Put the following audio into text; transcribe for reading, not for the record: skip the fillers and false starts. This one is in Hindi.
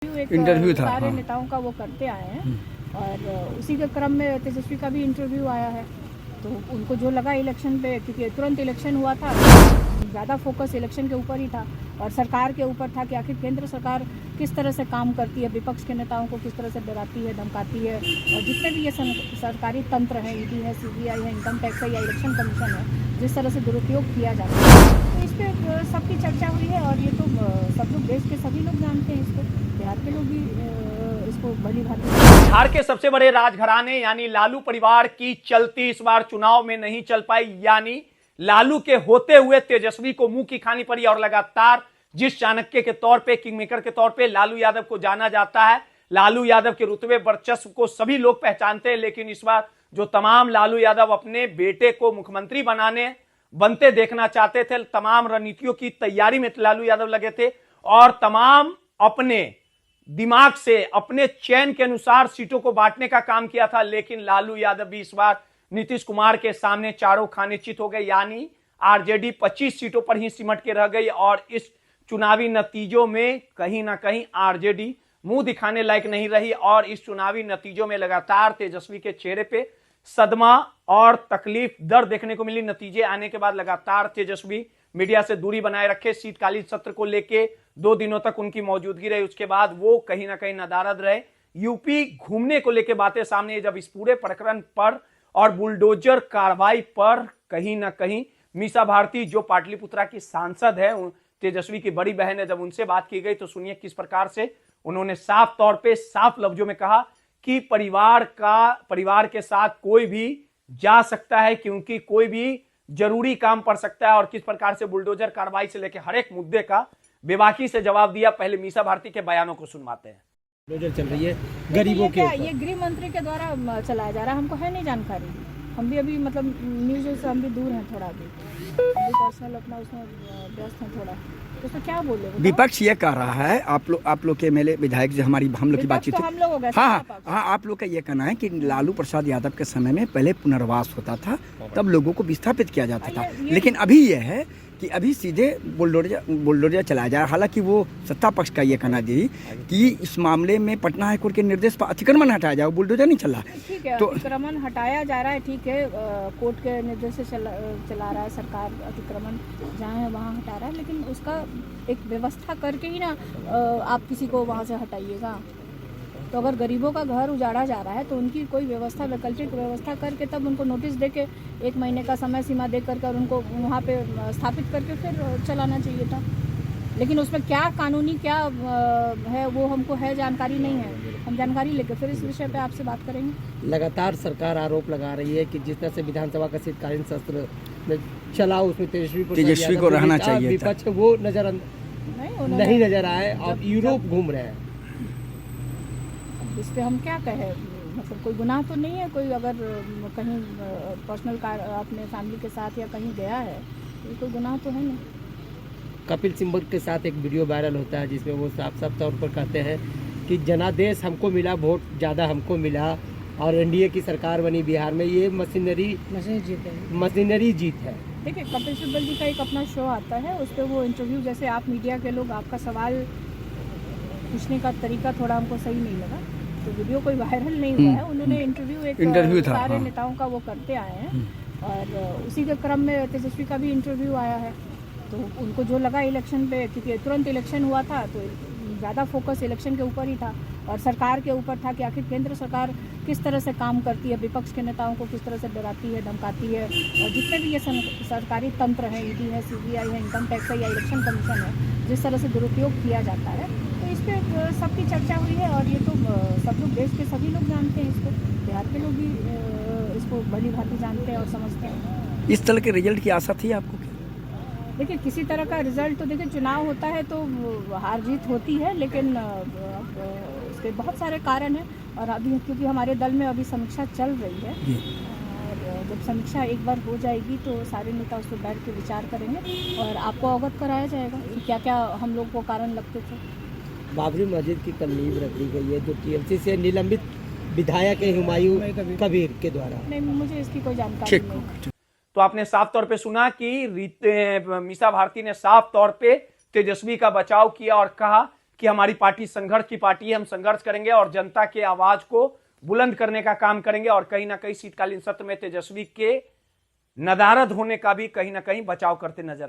इंटरव्यू था, सारे हाँ। नेताओं का वो करते आए हैं और उसी के क्रम में तेजस्वी का भी इंटरव्यू आया है। तो उनको जो लगा इलेक्शन पे, क्योंकि तुरंत इलेक्शन हुआ था, ज़्यादा फोकस इलेक्शन के ऊपर ही था और सरकार के ऊपर था कि आखिर केंद्र सरकार किस तरह से काम करती है, विपक्ष के नेताओं को किस तरह से डराती है, धमकाती है, और जितने भी ये सरकारी तंत्र हैं, ईडी है, सीबीआई है, इनकम टैक्स है या इलेक्शन कमीशन है, जिस तरह से दुरुपयोग किया जाता है। तो इस पर सबकी चर्चा हुई है और ये तो सब लोग, देश के सभी लोग जानते हैं इसको, बिहार के लोग भी इसको भली भांति। बिहार के सबसे बड़े राजघराने यानी लालू परिवार की चलती इस बार चुनाव में नहीं चल पाई, यानी लालू के होते हुए तेजस्वी को मुंह की खानी पड़ी। और लगातार जिस चाणक्य के तौर पे, किंग मेकर के तौर पे लालू यादव को जाना जाता है, लालू यादव के रुतबे वर्चस्व को सभी लोग पहचानते हैं, लेकिन इस बार जो तमाम लालू यादव अपने बेटे को मुख्यमंत्री बनते देखना चाहते थे, तमाम रणनीतियों की तैयारी में लालू यादव लगे थे और तमाम अपने दिमाग से, अपने चयन के अनुसार सीटों को बांटने का काम किया था। लेकिन लालू यादव भी इस बार नीतीश कुमार के सामने चारों खाने चित हो गए, यानी आरजेडी 25 सीटों पर ही सिमट के रह गई और इस चुनावी नतीजों में कहीं ना कहीं आरजेडी मुंह दिखाने लायक नहीं रही। और इस चुनावी नतीजों में लगातार तेजस्वी के चेहरे पे सदमा और तकलीफ, दर्द देखने को मिली। नतीजे आने के बाद लगातार तेजस्वी मीडिया से दूरी बनाए रखे, शीतकालीन सत्र को लेके 2 दिनों तक उनकी मौजूदगी रही, उसके बाद वो कहीं ना कहीं नदारद रहे। यूपी घूमने को लेकर बातें सामने, जब इस पूरे प्रकरण पर और बुलडोजर कार्रवाई पर कहीं ना कहीं मीसा भारती जो पाटलिपुत्रा की सांसद है, तेजस्वी की बड़ी बहन है, जब उनसे बात की गई तो सुनिए किस प्रकार से उन्होंने साफ तौर पे, साफ लफ्जों में कहा कि परिवार के साथ कोई भी जा सकता है, क्योंकि कोई भी जरूरी काम पड़ सकता है। और किस प्रकार से बुलडोजर कार्रवाई से लेकर हर एक मुद्दे का बेबाकी से जवाब दिया। पहले मीसा भारती के बयानों को सुनवाते हैं। बुलडोजर चल रही है गरीबों के ऊपर, ये गृह मंत्री के द्वारा चलाया जा रहा है, हमको है नहीं जानकारी। हम भी अभी मतलब न्यूज से हम भी दूर हैं थोड़ा, अभी पर्सनल अपना उसमें व्यस्त हैं थोड़ा, तो उसमें क्या बोले। विपक्ष ये कह रहा है, आप लोग के एमएलए विधायक जो हम लोग की बातचीत तो हम लोग हो गए। हाँ, आप लोग का ये कहना है कि लालू प्रसाद यादव के समय में पहले पुनर्वास होता था, तब लोगों को विस्थापित किया जाता था, लेकिन अभी ये है कि अभी सीधे बुलडोजर चलाया जा रहा है। हालांकि वो सत्ता पक्ष का ये कहना जी कि इस मामले में पटना हाईकोर्ट के निर्देश पर अतिक्रमण हटाया जाए, बुलडोजर नहीं चल रहा। ठीक है, तो अतिक्रमण हटाया जा रहा है, ठीक है, कोर्ट के निर्देश से चला रहा है सरकार, अतिक्रमण जहाँ है वहाँ हटा रहा है, लेकिन उसका एक व्यवस्था करके ही ना आप किसी को वहाँ से हटाइएगा। तो अगर गरीबों का घर उजाड़ा जा रहा है तो उनकी कोई व्यवस्था, वैकल्पिक व्यवस्था करके तब उनको नोटिस दे के 1 महीने का समय सीमा दे करके और उनको वहाँ पे स्थापित करके फिर चलाना चाहिए था। लेकिन उसमें क्या कानूनी क्या है वो हमको है जानकारी नहीं है, हम जानकारी लेकर फिर इस विषय पे आपसे बात करेंगे। लगातार सरकार आरोप लगा रही है कि जिस तरह से विधानसभा का शीतकालीन सत्र चला उसमें तेजस्वी को रहना चाहिए, विपक्ष वो नहीं नजर आए और यूरोप घूम रहे हैं। इस पर हम क्या कहें, मतलब कोई गुनाह तो नहीं है, कोई अगर कहीं पर्सनल अपने फैमिली के साथ या कहीं गया है तो कोई गुनाह तो है नहीं। कपिल सिब्बल के साथ एक वीडियो वायरल होता है जिसमें वो साफ साफ तौर पर कहते हैं कि जनादेश हमको मिला, वोट ज़्यादा हमको मिला और एनडीए की सरकार बनी बिहार में, ये मशीनरी जीत है। देखिए, कपिल सिब्बल जी का एक अपना शो आता है, उस पर वो इंटरव्यू, जैसे आप मीडिया के लोग, आपका सवाल पूछने का तरीका थोड़ा हमको सही नहीं लगा, तो वीडियो कोई वायरल नहीं हुआ है। उन्होंने इंटरव्यू था, सारे हाँ। नेताओं का वो करते आए हैं और उसी के क्रम में तेजस्वी का भी इंटरव्यू आया है। तो उनको जो लगा इलेक्शन पे, क्योंकि तुरंत इलेक्शन हुआ था, तो ज़्यादा फोकस इलेक्शन के ऊपर ही था और सरकार के ऊपर था कि आखिर केंद्र सरकार किस तरह से काम करती है, विपक्ष के नेताओं को किस तरह से डराती है, धमकाती है, और जितने भी ये सरकारी तंत्र हैं, ईडी है, सीबीआई है, इनकम टैक्स है या इलेक्शन कमीशन है, जिस तरह से दुरुपयोग किया जाता है। तो इस पर सबकी चर्चा हुई है और ये तो सब लोग, देश के सभी लोग जानते हैं इसको, बिहार के लोग भी इसको भली भांति जानते हैं और समझते हैं। इस तरह के रिजल्ट की आशा थी आपको? देखिए, किसी तरह का रिजल्ट तो, देखिए चुनाव होता है तो हार जीत होती है, लेकिन इसके बहुत सारे कारण हैं और अभी क्योंकि हमारे दल में अभी समीक्षा चल रही है और जब समीक्षा एक बार हो जाएगी तो सारे नेता उस पर बैठ के विचार करेंगे और आपको अवगत कराया जाएगा कि क्या क्या हम लोग को कारण लगते थे। बाबरी मस्जिद की कल नींव रखी गई है जो टीएमसी से निलंबित विधायक है हुमायूं कबीर के द्वारा। नहीं, मुझे इसकी कोई जानकारी नहीं। तो आपने साफ तौर पे सुना कि मीसा भारती ने साफ तौर पे तेजस्वी का बचाव किया और कहा कि हमारी पार्टी संघर्ष की पार्टी है, हम संघर्ष करेंगे और जनता के आवाज को बुलंद करने का काम करेंगे और कहीं ना कहीं शीतकालीन सत्र में तेजस्वी के नदारद होने का भी कहीं ना कहीं बचाव करते नजर आए।